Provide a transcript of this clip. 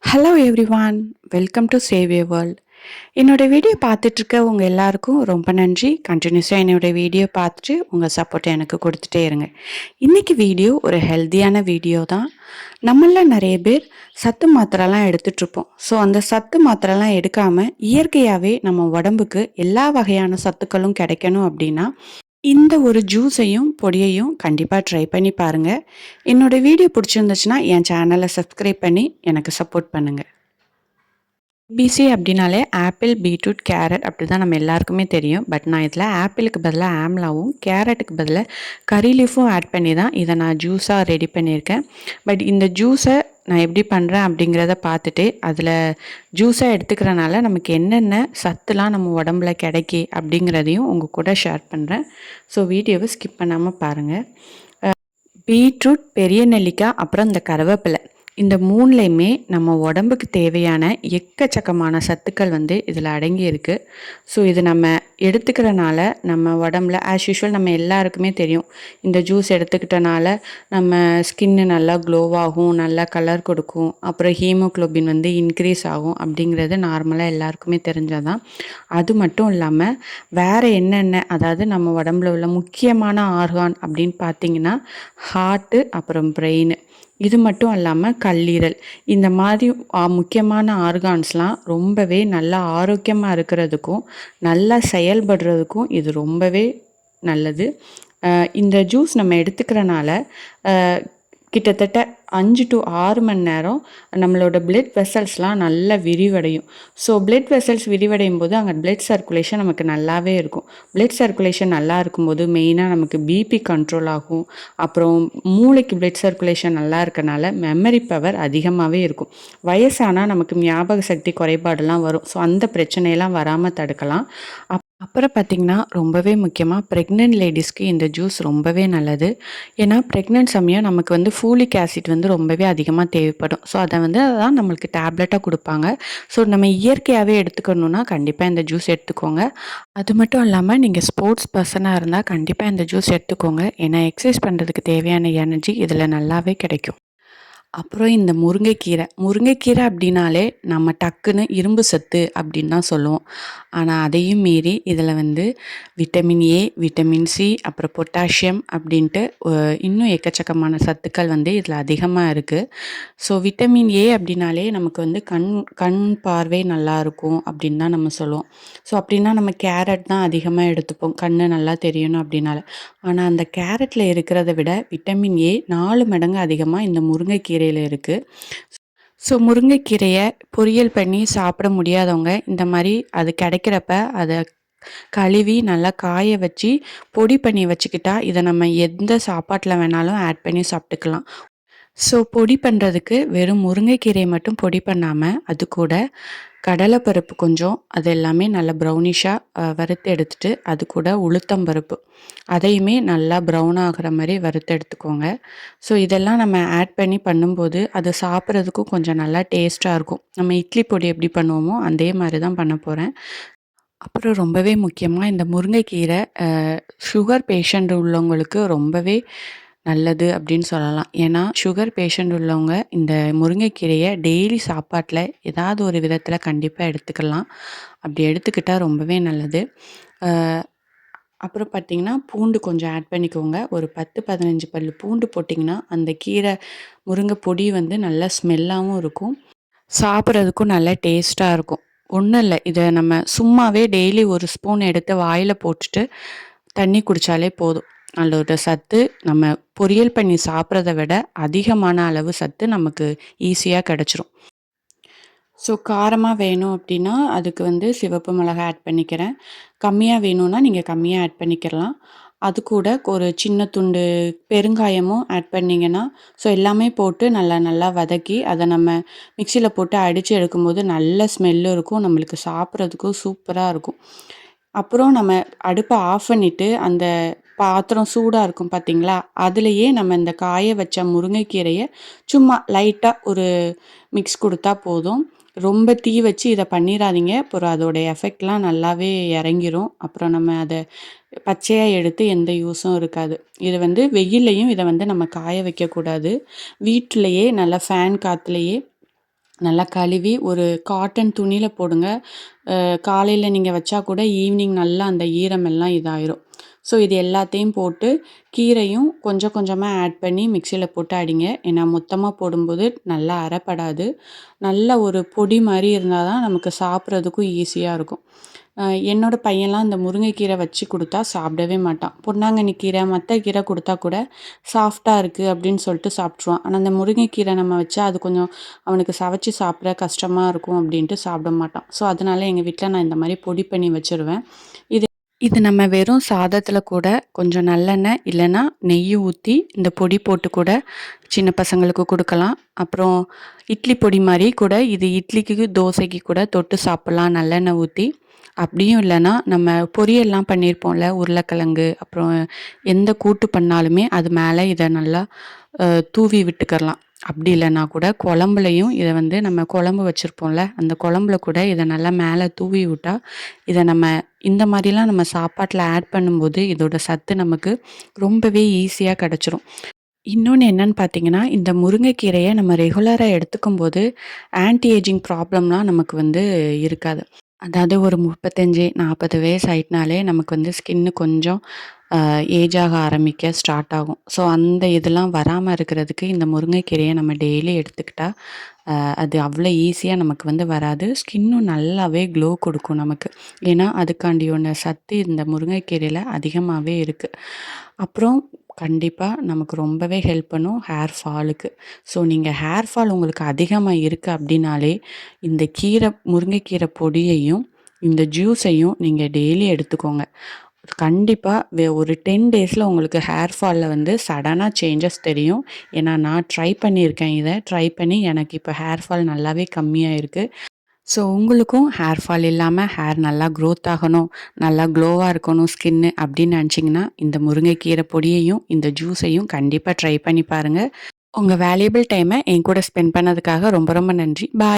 Hello everyone, welcome to save your world. என்னோட video பார்த்துட்ருக்க உங்கள் எல்லாருக்கும் ரொம்ப நன்றி. கண்டினியூஸாக என்னோடய வீடியோ பார்த்துட்டு உங்கள் சப்போர்ட்டை எனக்கு கொடுத்துட்டே இருங்க. இன்றைக்கி வீடியோ ஒரு ஹெல்த்தியான வீடியோ தான். நம்மள நிறைய பேர் சத்து மாத்திரைலாம் எடுத்துகிட்ருப்போம். ஸோ அந்த சத்து மாத்திரைலாம் எடுக்காமல் இயற்கையாகவே நம்ம உடம்புக்கு எல்லா வகையான சத்துக்களும் கிடைக்கணும் அப்படின்னா இந்த ஒரு ஜூஸையும் பொடியையும் கண்டிப்பாக ட்ரை பண்ணி பாருங்கள். என்னோடய வீடியோ பிடிச்சிருந்துச்சுன்னா என் சேனலை சப்ஸ்கிரைப் பண்ணி எனக்கு சப்போர்ட் பண்ணுங்கள். பிசி அப்படின்னாலே ஆப்பிள், பீட்ரூட், கேரட் அப்படி தான் நம்ம எல்லாருக்குமே தெரியும். பட் நான் இதில் ஆப்பிளுக்கு பதிலாக ஆம்லாவும், கேரட்டுக்கு பதிலாக கறி லீஃபும் ஆட் பண்ணி தான் இதை நான் ஜூஸாக ரெடி பண்ணியிருக்கேன். பட் இந்த ஜூஸை நான் எப்படி பண்ணுறேன் அப்படிங்கிறத பார்த்துட்டு அதில் ஜூஸாக எடுத்துக்கிறனால நமக்கு என்னென்ன சத்துலாம் நம்ம உடம்புல கிடைக்கி அப்படிங்கிறதையும் உங்கள் கூட ஷேர் பண்ணுறேன். ஸோ வீடியோவை ஸ்கிப் பண்ணாமல் பாருங்கள். பீட்ரூட், பெரிய நெல்லிக்காய், அப்புறம் இந்த கருவேப்பிலை இந்த மூணுலேயுமே நம்ம உடம்புக்கு தேவையான எக்கச்சக்கமான சத்துக்கள் இதில் அடங்கி இருக்குது. ஸோ இது நம்ம எடுத்துக்கிறனால நம்ம உடம்புல ஆஸ் யூஷுவல் நம்ம எல்லாருக்குமே தெரியும், இந்த ஜூஸ் எடுத்துக்கிட்டனால நம்ம ஸ்கின்னு நல்லா க்ளோவாகும், நல்லா கலர் கொடுக்கும், அப்புறம் ஹீமோக்ளோபின் இன்க்ரீஸ் ஆகும் அப்படிங்கிறது நார்மலாக எல்லாருக்குமே தெரிஞ்சதான். அது மட்டும் இல்லாமல் வேறு என்னென்ன, அதாவது நம்ம உடம்புல உள்ள முக்கியமான ஆர்கான் அப்படின்னு பார்த்திங்கன்னா ஹார்ட்டு, அப்புறம் பிரெயின், இது மட்டும் இல்லாமல் கல்லீரல், இந்த மாதிரி முக்கியமான ஆர்கான்ஸ்லாம் ரொம்பவே நல்லா ஆரோக்கியமாக இருக்கிறதுக்கும் நல்லா செயல்படுறதுக்கும் இது ரொம்பவே நல்லது. இந்த ஜூஸ் நம்ம எடுத்துக்கிறனால கிட்டத்தட்ட 5 to 6 மணி நேரம் நம்மளோட பிளட் வெசல்ஸ்லாம் நல்லா விரிவடையும். ஸோ பிளட் வெசல்ஸ் விரிவடையும் போது அங்கே பிளட் சர்க்குலேஷன் நமக்கு நல்லாவே இருக்கும். பிளட் சர்க்குலேஷன் நல்லா இருக்கும்போது மெயினாக நமக்கு பிபி கண்ட்ரோல் ஆகும். அப்புறம் மூளைக்கு பிளட் சர்க்குலேஷன் நல்லா இருக்கனால மெமரி பவர் அதிகமாகவே இருக்கும். வயசானால் நமக்கு ஞாபக சக்தி குறைபாடெல்லாம் வரும். ஸோ அந்த பிரச்சனையெல்லாம் வராமல் தடுக்கலாம். அப்புறம் பார்த்திங்கன்னா ரொம்பவே முக்கியமாக ப்ரெக்னென்ட் லேடிஸ்க்கு இந்த ஜூஸ் ரொம்பவே நல்லது. ஏன்னா ப்ரெக்னென்ட் சமயம் நமக்கு ஃபோலிக் ஆசிட் ரொம்பவே அதிகமாக தேவைப்படும். ஸோ அதை அதான் நம்மளுக்கு டேப்லெட்டாக கொடுப்பாங்க. ஸோ நம்ம இயற்கையாகவே எடுத்துக்கணுன்னா கண்டிப்பாக இந்த ஜூஸ் எடுத்துக்கோங்க. அது மட்டும் இல்லாமல் நீங்கள் ஸ்போர்ட்ஸ் பர்சனாக இருந்தால் கண்டிப்பாக இந்த ஜூஸ் எடுத்துக்கோங்க. ஏன்னா எக்ஸசைஸ் பண்ணுறதுக்கு தேவையான எனர்ஜி இதில் நல்லாவே கிடைக்கும். அப்புறம் இந்த முருங்கைக்கீரை அப்படின்னாலே நம்ம டக்குன்னு இரும்பு சத்து அப்படின்னு தான் சொல்லுவோம். ஆனால் அதையும் மீறி இதில் விட்டமின் ஏ, விட்டமின் சி, அப்புறம் பொட்டாசியம் அப்படின்ட்டு இன்னும் எக்கச்சக்கமான சத்துக்கள் இதில் அதிகமாக இருக்குது. ஸோ விட்டமின் ஏ அப்படின்னாலே நமக்கு கண் பார்வை நல்லாயிருக்கும் அப்படின்னு தான் நம்ம சொல்லுவோம். ஸோ அப்படின்னா நம்ம கேரட் தான் அதிகமாக எடுத்துப்போம், கண் நல்லா தெரியணும் அப்படின்னால. ஆனால் அந்த கேரட்டில் இருக்கிறத விட விட்டமின் ஏ 4 மடங்கு அதிகமாக இந்த முருங்கைக்கீரையில் இருக்குது. ஸோ முருங்கைக்கீரையை பொரியல் பண்ணி சாப்பிட முடியாதவங்க இந்த மாதிரி அது கிடைக்கிறப்ப அதை கழுவி நல்லா காய வச்சு பொடி பண்ணி வச்சுக்கிட்டா இதை நம்ம எந்த சாப்பாட்டில் வேணாலும் ஆட் பண்ணி சாப்பிட்டுக்கலாம். ஸோ பொடி பண்ணுறதுக்கு வெறும் முருங்கைக்கீரையை மட்டும் பொடி பண்ணாமல் அது கூட கடலைப்பருப்பு கொஞ்சம், அது எல்லாமே நல்லா ப்ரௌனிஷாக வறுத்து எடுத்துகிட்டு அது கூட உளுத்தம்பருப்பு அதையுமே நல்லா ப்ரௌன் ஆகிற மாதிரி வறுத்து எடுத்துக்கோங்க. ஸோ இதெல்லாம் நம்ம ஆட் பண்ணி பண்ணும்போது அது சாப்பிட்றதுக்கும் கொஞ்சம் நல்லா டேஸ்ட்டாக இருக்கும். நம்ம இட்லி பொடி எப்படி பண்ணுவோமோ அதே மாதிரி தான் பண்ண போகிறேன். அப்புறம் ரொம்பவே முக்கியமாக இந்த முருங்கைக்கீரை சுகர் பேஷண்ட் உள்ளவங்களுக்கு ரொம்பவே நல்லது அப்படின்னு சொல்லலாம். ஏன்னா சுகர் பேஷண்ட் உள்ளவங்க இந்த முருங்கைக்கீரையை டெய்லி சாப்பாட்டில் ஏதாவது ஒரு விதத்தில் கண்டிப்பாக எடுத்துக்கலாம். அப்படி எடுத்துக்கிட்டால் ரொம்பவே நல்லது. அப்புறம் பார்த்திங்கன்னா பூண்டு கொஞ்சம் ஆட் பண்ணிக்கோங்க. ஒரு 10-15 பல் பூண்டு போட்டிங்கன்னா அந்த கீரை முருங்கை பொடி நல்லா ஸ்மெல்லாகவும் இருக்கும், சாப்பிட்றதுக்கும் நல்லா டேஸ்ட்டாக இருக்கும். ஒன்றும் இல்லை, இதை நம்ம சும்மாவே டெய்லி ஒரு ஸ்பூன் எடுத்து வாயில் போட்டுட்டு தண்ணி குடித்தாலே போதும். அதோட சத்து நம்ம பொரியல் பண்ணி சாப்பிட்றத விட அதிகமான அளவு சத்து நமக்கு ஈஸியாக கிடச்சிரும். ஸோ காரமாக வேணும் அப்படின்னா அதுக்கு சிவப்பு மிளகாய் ஆட் பண்ணிக்கிறேன். கம்மியாக வேணும்னா நீங்கள் கம்மியாக ஆட் பண்ணிக்கிறலாம். அது கூட ஒரு சின்ன துண்டு பெருங்காயமும் ஆட் பண்ணிங்கன்னா, ஸோ எல்லாமே போட்டு நல்லா வதக்கி அதை நம்ம மிக்சியில் போட்டு அடித்து எடுக்கும்போது நல்ல ஸ்மெல்லும் இருக்கும், நம்மளுக்கு சாப்பிட்றதுக்கும் சூப்பராக இருக்கும். அப்புறம் நம்ம அடுப்பை ஆஃப் பண்ணிவிட்டு அந்த பாத்திரம் சூடாக இருக்கும் பார்த்திங்களா, அதுலேயே நம்ம இந்த காய வச்ச முருங்கைக்கீரையை சும்மா லைட்டாக ஒரு மிக்ஸ் கொடுத்தா போதும். ரொம்ப தீ வச்சு இதை பண்ணிடாதீங்க, அப்புறம் அதோடைய எஃபெக்ட்லாம் நல்லாவே இறங்கிரும். அப்புறம் நம்ம அதை பச்சையாக எடுத்து எந்த யூஸும் இருக்காது. இது வெயில்லையும் இதை நம்ம காய வைக்கக்கூடாது. வீட்டிலையே நல்லா ஃபேன் காற்றுலையே நல்லா கழுவி ஒரு காட்டன் துணியில போடுங்க. காலையில நீங்க வச்சா கூட ஈவினிங் நல்லா அந்த ஈரமெல்லாம் இதாயிரும். ஸோ இது எல்லாத்தையும் போட்டு கீரையும் கொஞ்சம் கொஞ்சமா ஆட் பண்ணி மிக்ஸியில போட்டு அடிங்க. ஏன்னா மொத்தமா போடும்போது நல்லா அரைப்படாது. நல்ல ஒரு பொடி மாரி இருந்தா தான் நமக்கு சாப்பிட்றதுக்கும் ஈஸியா இருக்கும். என்னோட பையன்லாம் இந்த முருங்கைக்கீரை வச்சு குடுத்தா சாப்பிடவே மாட்டான். பொன்னாங்கண்ணி கீரை, மத்த கீரை குடுத்தா கூட சாஃப்ட்டா இருக்கு அப்படின்னு சொல்லிட்டு சாப்பிட்ருவான். ஆனா இந்த முருங்கைக்கீரை நம்ம வச்சா அது கொஞ்சம் அவனுக்கு சவைச்சு சாப்பிட கஷ்டமா இருக்கும் அப்படின்ட்டு சாப்பிட மாட்டான். ஸோ அதனால எங்க வீட்ல நான் இந்த மாரி பொடி பண்ணி வச்சுருவேன். இது இது நம்ம வெறும் சாதத்துல கூட கொஞ்சம் நல்லெண்ணெய் இல்லன்னா நெய்யி ஊத்தி இந்த பொடி போட்டு கூட சின்ன பசங்களுக்கு குடுக்கலாம். அப்புறம் இட்லி பொடி மாரி கூட இது இட்லிக்கு, தோசைக்கு கூட தொட்டு சாப்பிடலாம் நல்லெண்ணெய் ஊத்தி. அப்படியும் இல்லன்னா, நம்ம பொரியல்லாம் பண்ணியிருப்போம்ல, உருளைக்கிழங்கு, அப்புறம் எந்த கூட்டு பண்ணாலுமே அது மேல இத நல்லா அ தூவி விட்டுக்கிறலாம். அப்படி இல்லன்னா கூட குழம்புலயும் இத வந்து நம்ம குழம்பு வச்சிருப்போம்ல, அந்த குழம்புல கூட இத நல்லா மேல தூவி விட்டா, இத நம்ம இந்த மாரிலாம் நம்ம சாப்பாட்டுல ஆட் பண்ணும்போது, இதோட சத்து நமக்கு ரொம்பவே ஈஸியா கிடைச்சிரும். இன்னொன்னு என்னன்னு பார்த்தீங்கன்னா, இந்த முருங்கைக்கீரைய நம்ம ரெகுலரா எடுத்துக்கும்போது, ஆன்டி ஏஜிங் ப்ராப்ளம்லாம் நமக்கு வந்து இருக்காது. அதாவது ஒரு 35, 40 வயசு ஆயிட்டனாலே நமக்கு வந்து ஸ்கின்னு கொஞ்சம் ஏஜ் ஆக ஆரம்பிக்க ஸ்டார்ட் ஆகும். ஸோ அந்த இதெல்லாம் வராம இருக்கிறதுக்கு இந்த முருங்கைக்கீரைய நம்ம டெய்லி எடுத்துக்கிட்டா, அது அவ்வளோ ஈஸியா நமக்கு வந்து வராது. ஸ்கின்னும் நல்லாவே க்ளோ குடுக்கும் நமக்கு. ஏன்னா, அதுக்காண்டியான சத்து இந்த முருங்கைக்கீரையில அதிகமாவே இருக்கு. அப்புறம் கண்டிப்பா நமக்கு ரொம்பவே ஹெல்ப் பண்ணும் ஹேர் ஃபாலுக்கு. ஸோ நீங்க ஹேர் ஃபால் உங்களுக்கு அதிகமா இருக்கு அப்படின்னாலே, இந்த முருங்கைக்கீரை பொடியையும், இந்த ஜூஸையும் நீங்க டெய்லி எடுத்துக்கோங்க. கண்டிப்பா ஒரு 10 டேஸ்ல உங்களுக்கு ஹேர் ஃபால்ல வந்து சடனா சேஞ்சஸ் தெரியும். ஏன்னா நான் ட்ரை பண்ணியிருக்கேன் இத. ட்ரை பண்ணி எனக்கு இப்ப ஹேர் ஃபால் நல்லாவே கம்மியாயிருக்கு. ஸோ உங்களுக்கும் ஹேர் ஃபால் இல்லாம ஹேர் நல்லா குரோத் ஆகணும், நல்லா க்ளோவா இருக்கணும் ஸ்கின்னு அப்படின்னு நினச்சிங்கன்னா, இந்த முருங்கைக்கீரை பொடியையும், இந்த ஜூஸையும் கண்டிப்பா ட்ரை பண்ணி பாருங்க. உங்க வேல்யூபிள் டைம என் கூட ஸ்பெண்ட் பண்ணதுக்காக ரொம்ப ரொம்ப நன்றி. பாய்.